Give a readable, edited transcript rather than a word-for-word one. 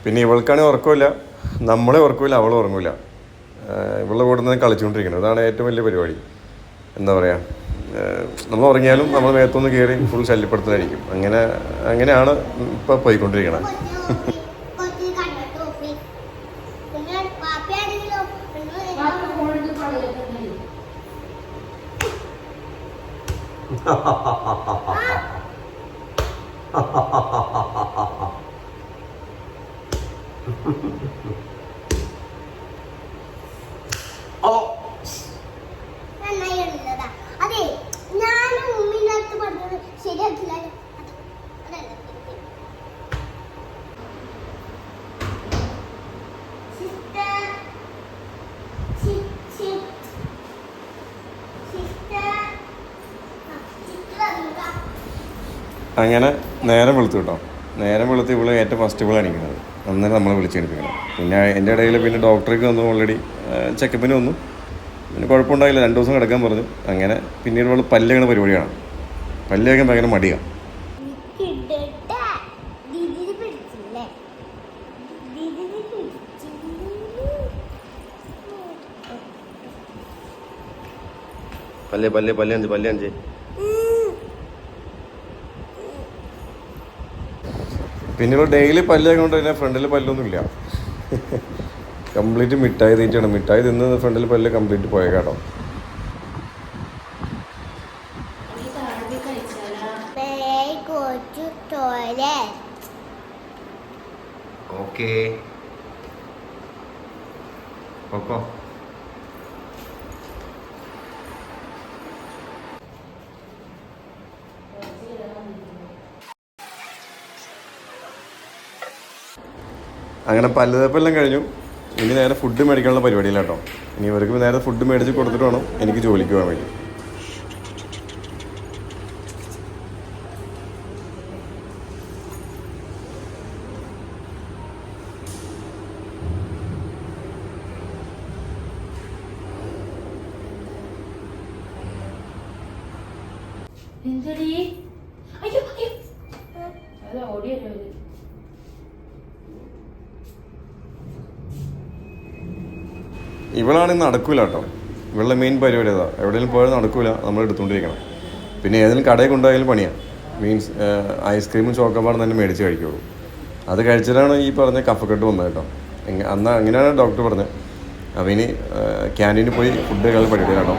പിന്നെ ഇവൾക്കാണെങ്കിൽ ഉറക്കമില്ല, നമ്മളെ ഉറക്കില്ല, അവളും ഉറങ്ങില്ല. ഇവളുടെ കൂടെ നിന്ന് കളിച്ചുകൊണ്ടിരിക്കുന്നത്, അതാണ് ഏറ്റവും വലിയ പരിപാടി. എന്താ പറയുക, നമ്മൾ ഉറങ്ങിയാലും നമ്മൾ മേത്തൊന്ന് കയറി ഫുൾ ശല്യപ്പെടുത്തുന്നതായിരിക്കും. അങ്ങനെയാണ് ഇപ്പോൾ പോയിക്കൊണ്ടിരിക്കുന്നത്. അതെ, ഞാൻ ഉമ്മിനകത്ത് പറഞ്ഞത് ശരിയാക്കില്ല. അങ്ങനെ നേരം വെളുത്തു കേട്ടോ. നേരം വെളുത്ത് ഇവള് ഏറ്റവും ഫസ്റ്റ് ഇവളാണ് അണിക്കുന്നത്. അന്നേരം നമ്മളെ വിളിച്ചെടുപ്പിക്കണം. പിന്നെ എൻ്റെ ഇടയിൽ പിന്നെ ഡോക്ടർക്ക് വന്നു, ഓൾറെഡി ചെക്കപ്പിന് വന്നു. പിന്നെ കുഴപ്പമുണ്ടായില്ല, 2 ദിവസം കിടക്കാൻ പറഞ്ഞു. അങ്ങനെ പിന്നീട് ഇവള് പല്ലേക്കണ പരിപാടിയാണ്. പല്ലേക്കാൻ ഭയങ്കര മടിയാണ്. പല്ലേ പിന്നെ ഇപ്പോൾ ഡെയിലി പല്ലേക്ക കൊണ്ട് തന്നെ ഫ്രണ്ടിൽ പല്ലൊന്നുമില്ല. കംപ്ലീറ്റ് മിഠായി തീറ്റാണ്. മിഠായി തിന്ന് ഫ്രണ്ടിൽ പല്ല് കംപ്ലീറ്റ് പോയേക്കാട്ടോ. ഓക്കേ ഓക്കോ. അങ്ങനെ പല്ലുതപ്പെല്ലാം കഴിഞ്ഞു. ഇനി നേരെ ഫുഡ് മേടിക്കാനുള്ള പരിപാടിയില്ല കേട്ടോ. ഇനി ഇവർക്ക് നേരെ ഫുഡ് മേടിച്ച് കൊടുത്തിട്ട് വേണം എനിക്ക് ജോലിക്ക് പോകാൻ വേണ്ടി. ഇവളാണെങ്കിൽ നടക്കൂല കേട്ടോ. ഇവളുടെ മെയിൻ പരിപാടി അതാ. എവിടെയെങ്കിലും പോയാൽ നടക്കൂല, നമ്മൾ എടുത്തുകൊണ്ടിരിക്കണം. പിന്നെ ഏതെങ്കിലും കടയിൽ കൊണ്ടുപോയാലും പണിയാണ്. മീൻസ് ഐസ്ക്രീമും ചോക്കോബാറും തന്നെ മേടിച്ച് കഴിക്കുള്ളൂ. അത് കഴിച്ചിട്ടാണ് ഈ പറഞ്ഞ കഫക്കെട്ട് വന്നത് കേട്ടോ. അങ്ങനെയാണ് ഡോക്ടർ പറഞ്ഞത്. അപ്പോൾ ഇനി ക്യാൻറ്റീനിൽ പോയി ഫുഡ് കഴിക്കാൻ പരിപാടി കേട്ടോ.